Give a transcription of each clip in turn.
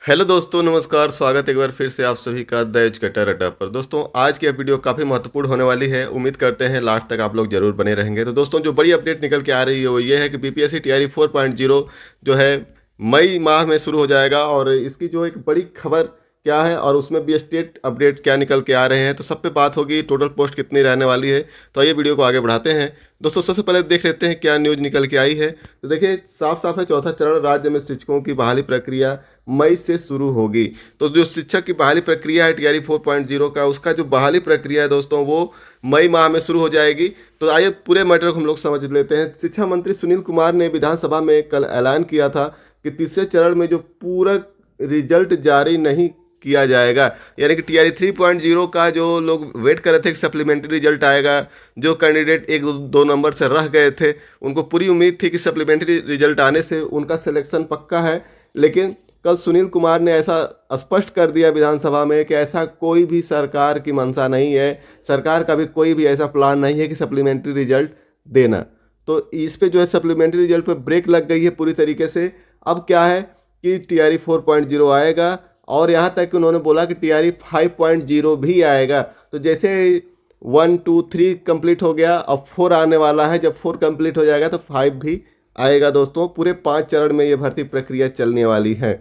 Hello दोस्तों, नमस्कार। स्वागत है एक बार फिर से आप सभी का द एजुकेटर अड्डा पर। दोस्तों, आज की यह वीडियो काफ़ी महत्वपूर्ण होने वाली है। उम्मीद करते हैं लास्ट तक आप लोग जरूर बने रहेंगे। तो दोस्तों, जो बड़ी अपडेट निकल के आ रही है वो ये है कि बीपीएससी टीआरई 4.0 जो है मई माह में शुरू हो जाएगा। और इसकी जो एक बड़ी खबर क्या है और उसमें भी स्टेट अपडेट क्या निकल के आ रहे हैं, तो सब पे बात होगी। टोटल पोस्ट कितनी रहने वाली है, तो आइए वीडियो को आगे बढ़ाते हैं। दोस्तों, सबसे पहले देख लेते हैं क्या न्यूज़ निकल के आई है। तो देखिए, साफ साफ है, चौथा चरण राज्य में शिक्षकों की बहाली प्रक्रिया मई से शुरू होगी। तो जो शिक्षक की बहाली प्रक्रिया है टीआरई 4.0 का, उसका जो बहाली प्रक्रिया है दोस्तों, वो मई माह में शुरू हो जाएगी। तो आइए पूरे मैटर को हम लोग समझ लेते हैं। शिक्षा मंत्री सुनील कुमार ने विधानसभा में कल ऐलान किया था कि तीसरे चरण में जो पूरक रिजल्ट जारी नहीं किया जाएगा, यानी कि टीआरई 3.0 का जो लोग वेट कर रहे थे कि सप्लीमेंट्री रिजल्ट आएगा, जो कैंडिडेट एक दो नंबर से रह गए थे, उनको पूरी उम्मीद थी कि सप्लीमेंट्री रिजल्ट आने से उनका सिलेक्शन पक्का है। लेकिन कल सुनील कुमार ने ऐसा स्पष्ट कर दिया विधानसभा में कि ऐसा कोई भी सरकार की मंशा नहीं है, सरकार का भी कोई भी ऐसा प्लान नहीं है कि सप्लीमेंट्री रिजल्ट देना। तो इस पे जो है सप्लीमेंट्री रिजल्ट पे ब्रेक लग गई है पूरी तरीके से। अब क्या है कि टीआरई 4.0 आएगा, और यहाँ तक कि उन्होंने बोला कि टीआरई 5.0 भी आएगा। तो जैसे 1 2 3 कंप्लीट हो गया, अब 4 आने वाला है। जब 4 कंप्लीट हो जाएगा तो 5 भी आएगा। दोस्तों, पूरे 5 चरण में ये भर्ती प्रक्रिया चलने वाली है।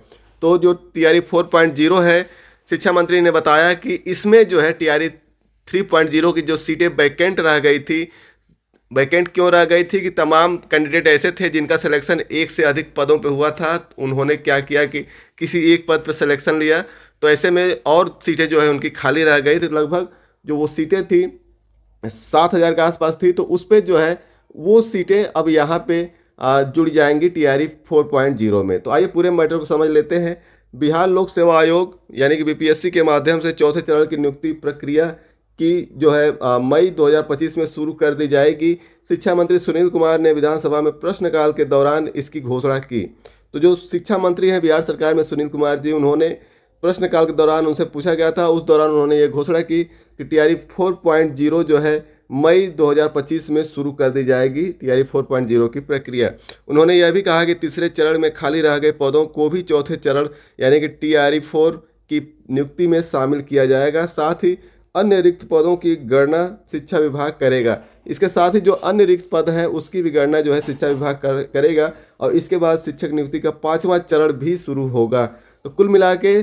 तो जो टीआरई 4.0 है, शिक्षा मंत्री ने बताया कि इसमें जो है टीआरई 3.0 की जो सीटें वैकेंट रह गई थी, वैकेंट क्यों रह गई थी कि तमाम कैंडिडेट ऐसे थे जिनका सिलेक्शन एक से अधिक पदों पे हुआ था। उन्होंने क्या किया कि किसी एक पद पे सिलेक्शन लिया, तो ऐसे में और सीटें जो है उनकी खाली रह गई। तो लगभग जो वो सीटें थी 7,000 के आसपास थी, तो उस पर जो है वो सीटें अब यहाँ पे जुड़ जाएंगी टीआरई 4.0 में। तो आइए पूरे मैटर को समझ लेते हैं। बिहार लोक सेवा आयोग यानी कि बीपीएससी के माध्यम से चौथे चरण की नियुक्ति प्रक्रिया की जो है मई 2025 में शुरू कर दी जाएगी। शिक्षा मंत्री सुनील कुमार ने विधानसभा में प्रश्नकाल के दौरान इसकी घोषणा की। तो जो शिक्षा मंत्री हैं बिहार सरकार में सुनील कुमार जी, उन्होंने प्रश्नकाल के दौरान उनसे पूछा गया था, उस दौरान उन्होंने ये घोषणा की कि टीआरई 4.0 जो है मई 2025 में शुरू कर दी जाएगी टीआरई 4.0 की प्रक्रिया। उन्होंने यह भी कहा कि तीसरे चरण में खाली रह गए पदों को भी चौथे चरण यानी कि टीआरई 4 की नियुक्ति में शामिल किया जाएगा। साथ ही अन्य रिक्त पदों की गणना शिक्षा विभाग करेगा। इसके साथ ही जो अन्य रिक्त पद हैं उसकी भी गणना जो है शिक्षा विभाग करेगा। और इसके बाद शिक्षक नियुक्ति का 5वां चरण भी शुरू होगा। तो कुल मिला के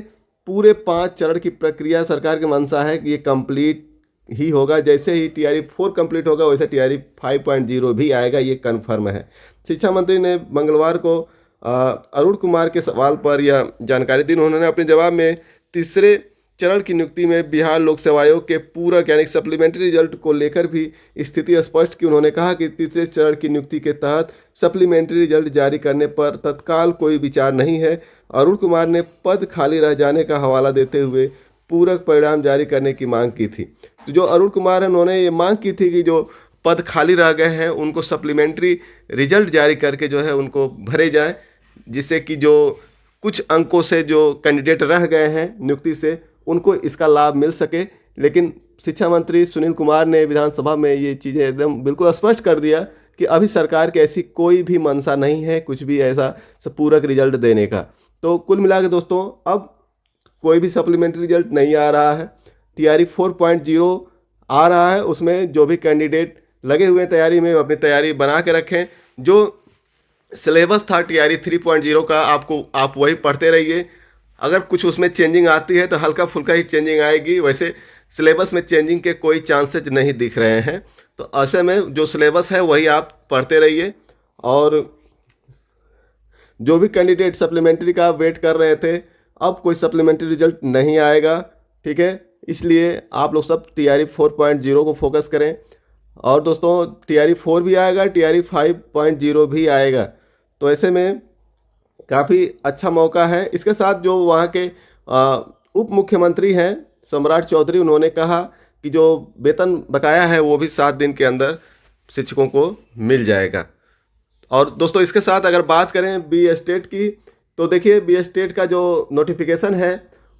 पूरे 5 चरण की प्रक्रिया सरकार की मंशा है कि ये कंप्लीट ही होगा। जैसे ही टीआरई 4 कंप्लीट होगा वैसे टीआरई 5.0 भी आएगा, ये कन्फर्म है। शिक्षा मंत्री ने मंगलवार को अरुण कुमार के सवाल पर यह जानकारी दी। उन्होंने अपने जवाब में तीसरे चरण की नियुक्ति में बिहार लोक सेवा आयोग के पूरक यानी सप्लीमेंट्री रिजल्ट को लेकर भी स्थिति स्पष्ट की। उन्होंने कहा कि तीसरे चरण की नियुक्ति के तहत सप्लीमेंट्री रिजल्ट जारी करने पर तत्काल कोई विचार नहीं है। अरुण कुमार ने पद खाली रह जाने का हवाला देते हुए पूरक परिणाम जारी करने की मांग की थी। तो जो अरुण कुमार है, उन्होंने ये मांग की थी कि जो पद खाली रह गए हैं उनको सप्लीमेंट्री रिजल्ट जारी करके जो है उनको भरे जाए, जिससे कि जो कुछ अंकों से जो कैंडिडेट रह गए हैं नियुक्ति से उनको इसका लाभ मिल सके। लेकिन शिक्षा मंत्री सुनील कुमार ने विधानसभा में ये चीज़ें एकदम बिल्कुल स्पष्ट कर दिया कि अभी सरकार की ऐसी कोई भी मंशा नहीं है कुछ भी ऐसा पूरक रिजल्ट देने का। तो कुल मिला के दोस्तों, अब कोई भी सप्लीमेंट्री रिजल्ट नहीं आ रहा है। टीआरई 4.0 आ रहा है, उसमें जो भी कैंडिडेट लगे हुए हैं तैयारी में, अपनी तैयारी बना के रखें। जो सिलेबस था टीआरई 3.0 का, आप वही पढ़ते रहिए। अगर कुछ उसमें चेंजिंग आती है तो हल्का फुल्का ही चेंजिंग आएगी, वैसे सिलेबस में चेंजिंग के कोई चांसेज नहीं दिख रहे हैं। तो ऐसे में जो सिलेबस है वही आप पढ़ते रहिए। और जो भी कैंडिडेट सप्लीमेंट्री का वेट कर रहे थे, अब कोई सप्लीमेंट्री रिजल्ट नहीं आएगा, ठीक है। इसलिए आप लोग सब टीआरई 4.0 को फोकस करें। और दोस्तों, टीआरई 4 भी आएगा, टीआरई 5.0 भी आएगा। तो ऐसे में काफ़ी अच्छा मौका है। इसके साथ जो वहाँ के उप मुख्यमंत्री हैं सम्राट चौधरी, उन्होंने कहा कि जो वेतन बकाया है वो भी 7 दिन के अंदर शिक्षकों को मिल जाएगा। और दोस्तों, इसके साथ अगर बात करें बी स्टेट की, तो देखिए बी स्टेट का जो नोटिफिकेशन है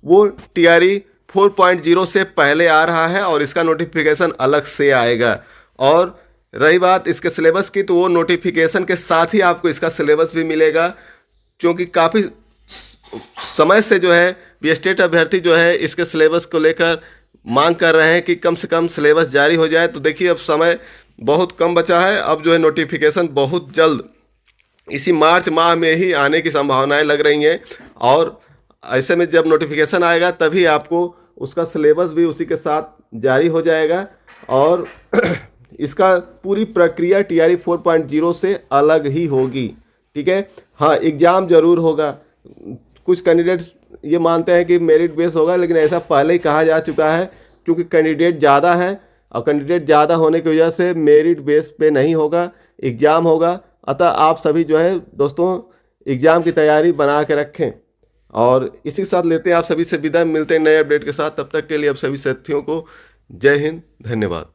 वो टीआरई 4.0 से पहले आ रहा है और इसका नोटिफिकेशन अलग से आएगा। और रही बात इसके सिलेबस की, तो वो नोटिफिकेशन के साथ ही आपको इसका सिलेबस भी मिलेगा, क्योंकि काफ़ी समय से जो है बीएसटेट अभ्यर्थी जो है इसके सिलेबस को लेकर मांग कर रहे हैं कि कम से कम सिलेबस जारी हो जाए। तो देखिए अब समय बहुत कम बचा है, अब जो है नोटिफिकेशन बहुत जल्द इसी मार्च माह में ही आने की संभावनाएं लग रही हैं। और ऐसे में जब नोटिफिकेशन आएगा तभी आपको उसका सिलेबस भी उसी के साथ जारी हो जाएगा और इसका पूरी प्रक्रिया टीआरई 4.0 से अलग ही होगी। ठीक है, हाँ एग्ज़ाम जरूर होगा। कुछ कैंडिडेट्स ये मानते हैं कि मेरिट बेस होगा, लेकिन ऐसा पहले ही कहा जा चुका है क्योंकि कैंडिडेट ज़्यादा हैं और कैंडिडेट ज़्यादा होने की वजह से मेरिट बेस पे नहीं होगा, एग्ज़ाम होगा। अतः आप सभी जो है दोस्तों एग्ज़ाम की तैयारी बना के रखें। और इसी के साथ लेते हैं आप सभी से विदा, मिलते हैं नए अपडेट के साथ। तब तक के लिए आप सभी साथियों को जय हिंद, धन्यवाद।